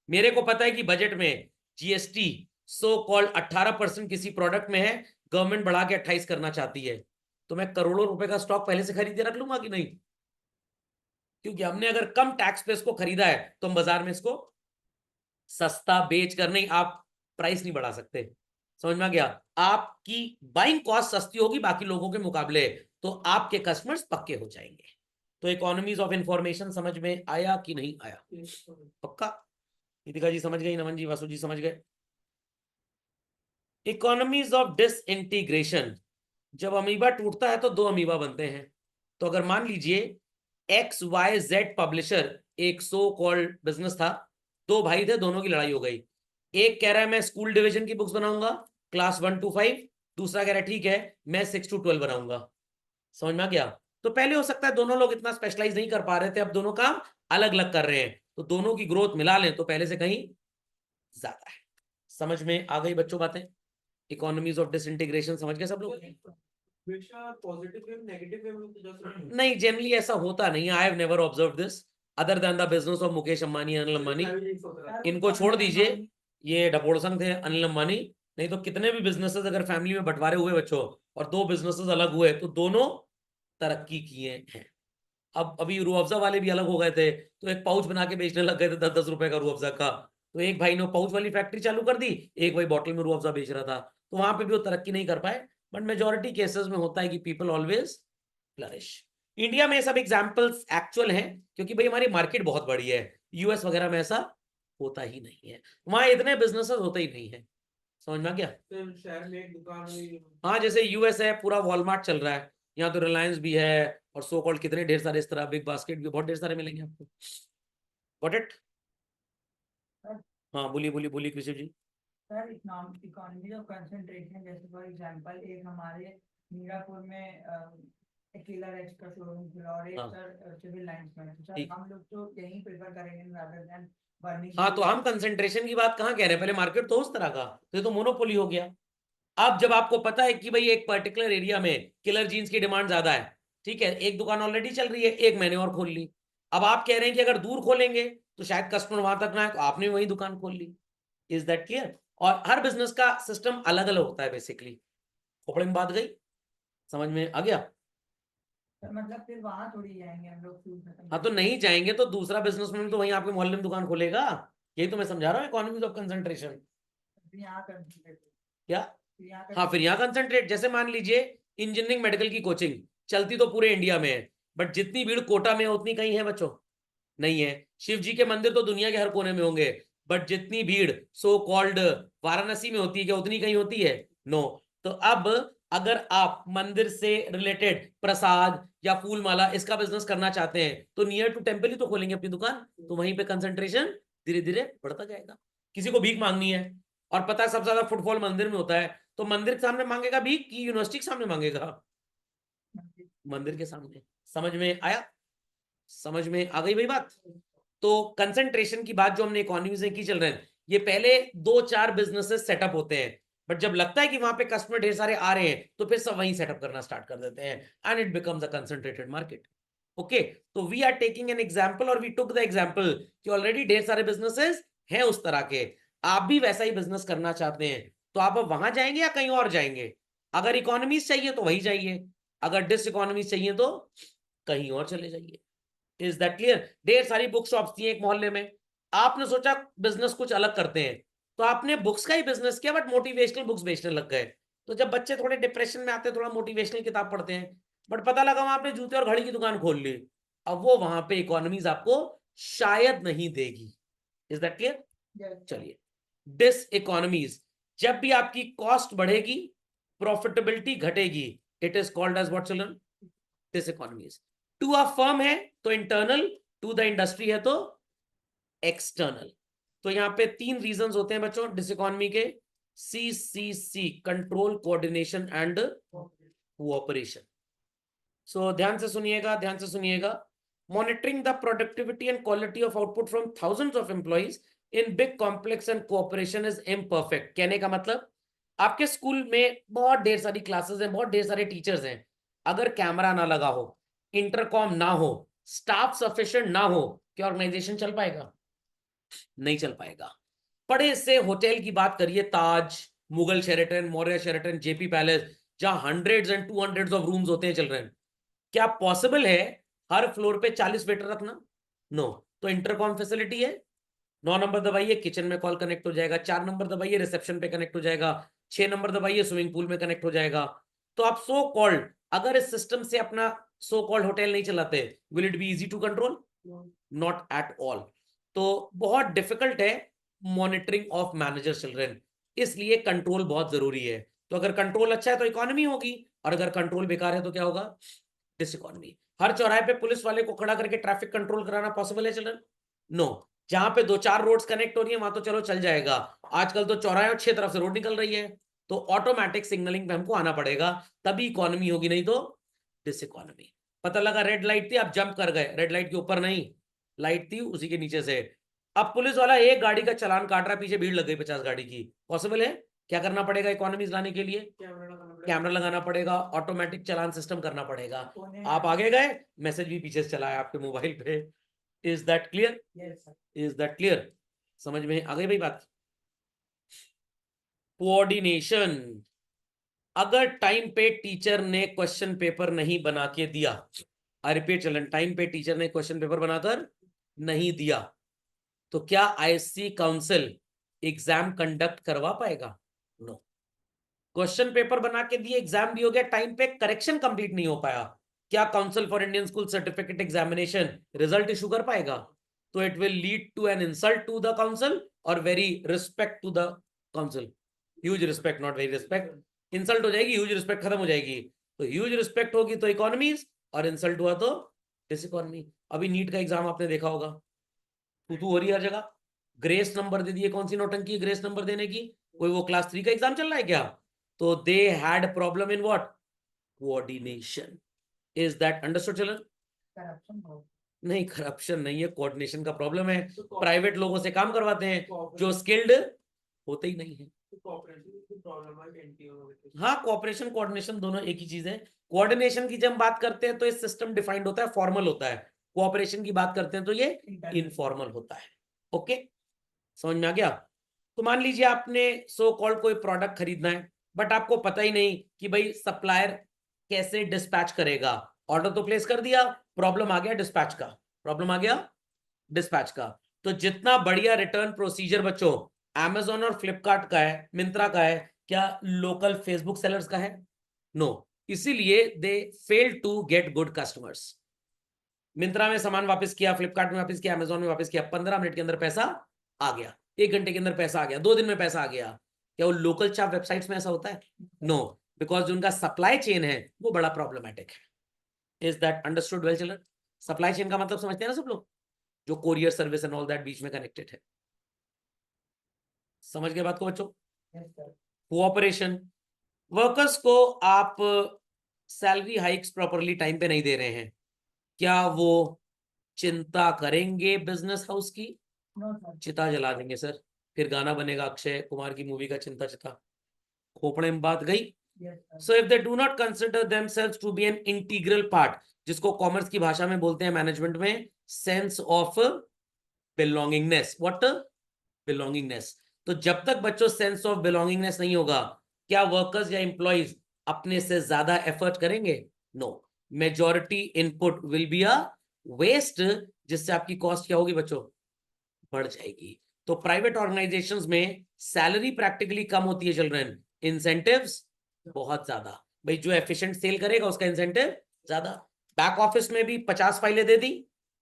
मेरे को पता है कि बजट में जीएसटी सो कॉल्ड 18% किसी प्रोडक्ट में है, गवर्नमेंट बढ़ा के 28 करना चाहती है, तो मैं करोड़ों रुपए का स्टॉक पहले से खरीद के रख लूंगा कि नहीं? क्योंकि हमने अगर कम टैक्स पे इसको खरीदा है तो हम बाजार में इसको सस्ता बेच कर नहीं, आप प्राइस नहीं बढ़ा सकते। समझ में आ गया? आपकी बाइंग कॉस्ट सस्ती होगी बाकी लोगों के मुकाबले, तो आपके कस्टमर्स पक्के हो जाएंगे। तो इकोनॉमीज ऑफ इंफॉर्मेशन समझ में आया कि नहीं आया? पक्का? नितिका जी समझ गई, नमन जी, वासु जी समझ गए? इकोनॉमीज ऑफ डिसइंटीग्रेशन, जब अमीबा टूटता है तो दो अमीबा बनते हैं। तो अगर मान लीजिए XYZ पब्लिशर एक सो कॉल्ड बिजनेस था, दो भाई थे, दोनों की लड़ाई हो गई। एक कह रहा है मैं स्कूल डिवीजन की बुक्स बनाऊंगा, क्लास 1 to 5, दूसरा कह रहा है ठीक है मैं 6 to 12 बनाऊंगा। समझ में आ गया? तो पहले हो सकता है दोनों लोग इतना स्पेशलाइज नहीं कर पा रहे थे, अब दोनों काम अलग अलग कर रहे हैं, तो दोनों की ग्रोथ मिला लें तो पहले से कहीं ज्यादा है। समझ में आ गई बच्चों बातें? इकोनॉमीज ऑफ डिसइंटीग्रेशन समझ गए सब लोग? पॉजिटिव वे नेगेटिव वे में तो जा सकते हैं। नहीं, जनरली ऐसा होता नहीं। I have never observe this other than the business of Mukesh Ambani, Anil Ambani. इनको छोड़ दीजिए, ये ढपोड़संग थे अनिल अंबानी। नहीं तो कितने भी बिजनेसेस अगर फैमिली में बंटवारे हुए बच्चों, और दो बिजनेसेस अलग हुए, तो दोनों तरक्की किए हैं। अब अभी रूह अफ़ज़ा वाले भी अलग हो गए थे, तो एक पाउच बना के बेचने लग गए थे 10-10 रुपए का रूह अफ़ज़ा का। तो एक भाई ने पाउच वाली फैक्ट्री चालू कर दी, एक भाई बॉटल में रूह अफ़ज़ा बेच रहा था, तो वहां पे भी वो तरक्की नहीं कर पाए। बट मेजोरिटी केसेस में होता है कि पीपल ऑलवेज फ्लरिश। इंडिया में सब एग्जाम्पल्स एक्चुअल हैं, क्योंकि भाई हमारी मार्केट बहुत बड़ी है। यूएस वगैरह में ऐसा होता ही नहीं है, वहां इतने बिजनेसेस होते ही नहीं है। समझ में आ गया? तो शहर में एक दुकान हुई। हाँ, जैसे यूएस है पूरा वॉलमार्ट चल रहा है, यहाँ तो रिलायंस भी है, और सो कॉल्ड कितने ढेर सारे इस तरह बिग बास्केट भी बहुत ढेर सारे मिलेंगे आपको। Got it? हाँ, बोलिए बोलिए बोलिए कृषि जी। सर इकोनॉमी ऑफ कंसंट्रेशन, जैसे फॉर एग्जांपल एक हमारे मीरापुर में किलर एक्स का शोरूम खुला और एक हाँ, सर सिविल लाइंस में, तो सर ठीक। हम लोग तो यही प्रेफर करेंगे रादर देन बर्निंग। हाँ, तो हम कंसंट्रेशन की बात कहाँ कह रहे हैं? पहले मार्केट तो उस तरह का, तो ये तो मोनोपोली हो गया। अब जब आपको पता है कि भाई एक पर्टिकुलर एरिया में किलर जीन्स की डिमांड ज्यादा है, ठीक है, एक दुकान ऑलरेडी चल रही है, एक मैंने और खोल ली। अब आप कह रहे हैं कि अगर दूर खोलेंगे तो शायद कस्टमर वहां तक ना है, तो आपने वही दुकान खोल ली। Is that clear? और हर बिजनेस का सिस्टम अलग अलग होता है बेसिकली। खोपड़े में बात गई? समझ में आ गया? मतलब फिर वहां थोड़ी जाएंगे हम लोग फ्यूल खत्म हाँ, तो नहीं जाएंगे तो दूसरा बिजनेसमैन तो वहीं आपके मोहल्ले में दुकान खोलेगा। यही तो मैं समझा रहा हूँ, इकोनॉमीज ऑफ कंसंट्रेशन। यहाँ कंसंट्रेट क्या? यहाँ हाँ, फिर यहाँ कंसंट्रेट। जैसे मान लीजिए इंजीनियरिंग मेडिकल की कोचिंग चलती तो पूरे इंडिया में है, बट जितनी भीड़ कोटा में है उतनी कहीं है बच्चों? नहीं है। शिव जी के मंदिर तो दुनिया के हर कोने में होंगे, बट जितनी भीड़ सो कॉल्ड वाराणसी में होती है, क्या उतनी कहीं होती है? नो। तो अब अगर आप मंदिर से रिलेटेड प्रसाद या फूल माला इसका बिजनेस करना चाहते हैं, तो नियर टू टेम्पल ही तो खोलेंगे अपनी दुकान, तो वहीं पे कंसंट्रेशन धीरे धीरे बढ़ता जाएगा। किसी को भीख मांगनी है और पता है सबसे ज्यादा फुटफॉल मंदिर में होता है, तो मंदिर के सामने मांगेगा भीख कि यूनिवर्सिटी के सामने मांगेगा? मंदिर के सामने। समझ में आया? समझ में आ गई भाई बात? तो कंसंट्रेशन की बात जो हमने इकोनॉमीज में की चल रहे हैं, ये पहले 2-4 बिजनेसेस सेटअप होते हैं, बट जब लगता है कि वहां पे कस्टमर ढेर सारे आ रहे हैं तो फिर सब वहीं सेटअप करना स्टार्ट कर देते हैं and it becomes a concentrated market. Okay, तो we are taking an example और वी टुक द एग्जांपल कि ऑलरेडी ढेर सारे बिजनेसेस हैं उस तरह के। आप भी वैसा ही बिजनेस करना चाहते हैं तो आप अब वहां जाएंगे या कहीं और जाएंगे? अगर इकोनॉमीज चाहिए तो वही जाइए, अगर डिस इकोनॉमीज चाहिए तो कहीं और चले जाइए। Is that clear? ढेर सारी बुक शॉप्स थी एक मोहल्ले में, आपने सोचा बिजनेस कुछ अलग करते हैं, तो आपने बुक्स का ही बिजनेस किया बट मोटिवेशनल बुक्स बेचने लग गए। तो जब बच्चे थोड़े डिप्रेशन में आते हैं थोड़ा मोटिवेशनल किताब पढ़ते हैं, बट पता लगा वहां पे जूते और घड़ी की दुकान खोल ली, अब वो वहां पे इकोनॉमीज आपको शायद नहीं देगी। Is that clear? चलिए, डिस इकोनॉमीज, जब भी आपकी कॉस्ट बढ़ेगी प्रॉफिटेबिलिटी घटेगी, it is called as what children? Diseconomies. To a firm है तो इंटरनल, टू द इंडस्ट्री है तो एक्सटर्नल। तो यहां पे 3 रीजंस होते हैं बच्चों डिस इकोनॉमी के। CCC, control, coordination and cooperation. So ध्यान से सुनिएगा, ध्यान से सुनिएगा। Monitoring the productivity and quality of output from thousands of employees in big complex and cooperation is imperfect. कहने का मतलब, आपके स्कूल में बहुत ढेर सारी क्लासेस हैं, बहुत ढेर सारे टीचर्स हैं, अगर कैमरा ना लगा हो, इंटरकॉम ना हो, स्टाफ सफिशिएंट ना हो, क्या ऑर्गेनाइजेशन चल पाएगा? नहीं चल पाएगा। बड़े से होटल की बात करिए, Taj, Mughal Sheraton, Maurya Sheraton, JP palace, जहां हंड्रेड्स एंड 200 ऑफ रूम्स होते हैं चिल्ड्रन, क्या पॉसिबल है हर फ्लोर पे 40 वेटर रखना? नो। तो इंटरकॉम फैसिलिटी है, 9 नंबर दबाइए किचन में कॉल कनेक्ट हो जाएगा, 4 नंबर दबाइए रिसेप्शन पे कनेक्ट हो जाएगा, 6 नंबर दबाइए स्विमिंग पूल में कनेक्ट हो जाएगा। तो आप सो कॉल्ड अगर इस सिस्टम से अपना सो कॉल्ड होटल नहीं चलाते, will it be easy to control? Not at all. तो बहुत डिफिकल्ट है मॉनिटरिंग ऑफ मैनेजर चिल्ड्रन, इसलिए कंट्रोल बहुत जरूरी है। तो अगर कंट्रोल अच्छा है तो इकोनॉमी होगी, और अगर कंट्रोल बेकार है तो क्या होगा? Dish economy. हर चौराहे पे पुलिस वाले को खड़ा करके ट्रैफिक कंट्रोल कराना पॉसिबल है चिल्ड्रन? नो। जहां पे 2-4 रोड्स कनेक्ट हो रही है वहां तो चलो चल जाएगा, आजकल तो चौराहे और 6 तरफ से रोड निकल रही है, तो ऑटोमेटिक सिग्नलिंग पे हमको आना पड़ेगा, तभी इकोनॉमी होगी, नहीं तो डिस इकोनॉमी। पता लगा रेड लाइट थी, आप जंप कर गए, रेड लाइट के ऊपर नहीं, लाइट थी उसी के नीचे से, अब पुलिस वाला एक गाड़ी का चालान काट रहा है, पीछे भीड़ लग गई 50 गाड़ी की, पॉसिबल है? क्या करना पड़ेगा इकोनॉमीज लाने के लिए? कैमरा लगाना पड़ेगा, ऑटोमेटिक चालान सिस्टम करना पड़ेगा। आप आगे गए, मैसेज भी पीछे से चला है आपके मोबाइल पे। Is that clear? Is that clear? समझ में आ गई भाई बात? कोऑर्डिनेशन, अगर टाइम पे टीचर ने क्वेश्चन पेपर नहीं बना के दिया, आई रिपीट चिल्ड्रन, टाइम पे टीचर ने क्वेश्चन पेपर बनाकर नहीं दिया, तो क्या आईएससी काउंसिल एग्जाम कंडक्ट करवा पाएगा? नो। क्वेश्चन पेपर बना के दिए, एग्जाम भी हो गया, टाइम पे करेक्शन कंप्लीट नहीं हो पाया, क्या council for Indian school certificate examination result issue कर पाएगा? तो it will lead to an insult to the council और very respect to the council. Huge respect, not very respect. Insult हो जाएगी, ह्यूज रिस्पेक्ट खत्म हो जाएगी। तो ह्यूज रिस्पेक्ट होगी तो इकोनॉमीज, और इंसल्ट हुआ तो डिस इकोनॉमी। अभी नीट का एग्जाम आपने देखा होगा, तू हो रही है हर जगह, ग्रेस नंबर दे दिए, कौन सी नौटंकी है ग्रेस नंबर देने की? कोई वो क्लास 3 का एग्जाम चल रहा है क्या? तो they had problem in what? Coordination. Is that understood children? Corruption हो, नहीं, करप्शन नहीं है, कोऑर्डिनेशन का प्रॉब्लम है। प्राइवेट लोगों से काम करवाते हैं जो स्किल्ड होते ही नहीं है। हाँ, कोऑपरेशन कोऑर्डिनेशन दोनों एक ही चीज है। कोऑर्डिनेशन की जब बात करते हैं तो ये सिस्टम डिफाइंड होता है, फॉर्मल होता है। कोऑपरेशन की बात करते हैं तो ये इनफॉर्मल होता है। ओके, समझ में आ गया? तो मान लीजिए आपने सो कॉल्ड कोई प्रोडक्ट खरीदना है, बट आपको पता ही नहीं कि भाई सप्लायर कैसे डिस्पैच करेगा। ऑर्डर तो प्लेस कर दिया, प्रॉब्लम आ गया डिस्पैच का, प्रॉब्लम आ गया डिस्पैच का। तो जितना बढ़िया रिटर्न प्रोसीजर बच्चों Amazon और फ्लिपकार्ट का है, मिंत्रा का है, क्या लोकल फेसबुक सेलर्स का है? नो। इसीलिए they fail to get good customers. Myntra में सामान वापस किया, फ्लिपकार्ट में वापस किया, Amazon में वापस किया, 15 मिनट के अंदर पैसा आ गया, 1 घंटे के अंदर पैसा आ गया, 2 दिन में पैसा आ गया। क्या वो लोकल चाप वेबसाइट्स में ऐसा होता है? नो, बिकॉज जो उनका सप्लाई चेन है वो बड़ा प्रॉब्लमेटिक है। Is that understood well children? Supply chain का मतलब समझते हैं ना सब लोग, जो courier service and all that बीच में कनेक्टेड है। समझ गए बात को बच्चों? Yes sir. कोऑपरेशन, वर्कर्स को आप सैलरी हाइक्स प्रॉपरली टाइम पे नहीं दे रहे हैं, क्या वो चिंता करेंगे बिजनेस हाउस की? No sir. चिता जला देंगे सर, फिर गाना बनेगा अक्षय कुमार की मूवी का चिंता चिता। खोपड़े में बात गई। Yes sir. So if they do not consider themselves to be an integral part, जिसको कॉमर्स की भाषा में बोलते हैं मैनेजमेंट में sense of belongingness, what belongingness. तो जब तक बच्चों सेंस ऑफ बिलोंगिंगनेस नहीं होगा, क्या वर्कर्स या एम्प्लॉइज अपने से ज्यादा एफर्ट करेंगे? No, majority input will be a waste, जिससे आपकी कॉस्ट क्या होगी बच्चों? बढ़ जाएगी। तो प्राइवेट ऑर्गेनाइजेशंस में सैलरी प्रैक्टिकली कम होती है चिल्ड्रन, इंसेंटिव्स बहुत ज्यादा। भाई जो एफिशिएंट सेल करेगा उसका इंसेंटिव ज्यादा। बैक ऑफिस में भी 50 फाइलें दे दी,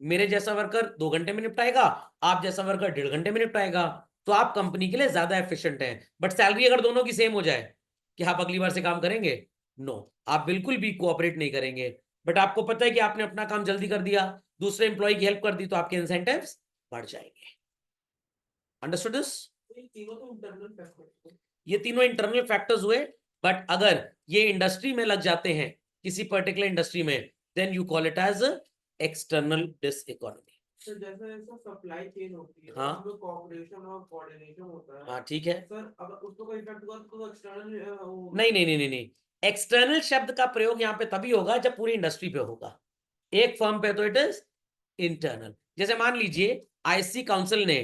मेरे जैसा वर्कर 2 घंटे में निपटाएगा, आप जैसा वर्कर 1.5 घंटे में निपटाएगा, तो आप कंपनी के लिए ज्यादा एफिशिएंट हैं। बट सैलरी अगर दोनों की सेम हो जाए, कि आप अगली बार से काम करेंगे? नो, आप बिल्कुल भी कोऑपरेट नहीं करेंगे। बट आपको पता है कि आपने अपना काम जल्दी कर दिया, दूसरे एम्प्लॉय की हेल्प कर दी, तो आपके इंसेंटिव्स बढ़ जाएंगे। Understood this? ये तीनों तो इंटरनल फैक्टर्स। ये तीनों इंटरनल फैक्टर्स हुए। बट अगर ये इंडस्ट्री में लग जाते हैं, किसी पर्टिकुलर इंडस्ट्री में, then you call it as external diseconomy. Sir जैसे ऐसा सप्लाई चेन होती है, हाँ। उसमें कोऑपरेशन और कोऑर्डिनेशन होता है। हाँ ठीक है। सर अगर उसको कोई इफेक्ट हुआ तो एक्सटर्नल नहीं नहीं नहीं नहीं नहीं, एक्सटर्नल शब्द का प्रयोग यहाँ पे तभी होगा जब पूरी इंडस्ट्री पे होगा। एक फर्म पे तो इट इज इंटरनल। जैसे मान लीजिए आईसी काउंसिल ने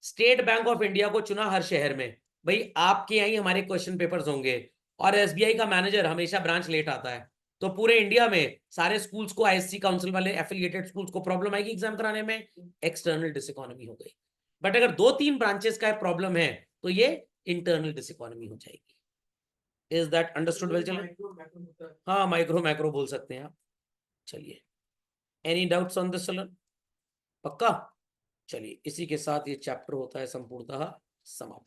स्टेट बैंक ऑफ इंडिया को चुना हर शहर में, भाई आपके यहाँ ही हमारे क्वेश्चन पेपर्स होंगे, और एसबीआई का मैनेजर हमेशा ब्रांच लेट आता है, तो पूरे इंडिया में सारे स्कूल्स को, आईएससी काउंसिल वाले एफिलिएटेड स्कूल्स को प्रॉब्लम आएगी एग्जाम कराने में, एक्सटर्नल डिसइकोनॉमी हो गई। बट अगर 2-3 ब्रांचेस का प्रॉब्लम है, तो ये इंटरनल डिसइकोनॉमी हो जाएगी। Is that understood well? चलो, हाँ माइक्रो मैक्रो बोल सकते हैं आप। चलिए, any doubts on this children? पक्का? चलिए, इसी के साथ ये चैप्टर होता है संपूर्णतः समाप्त।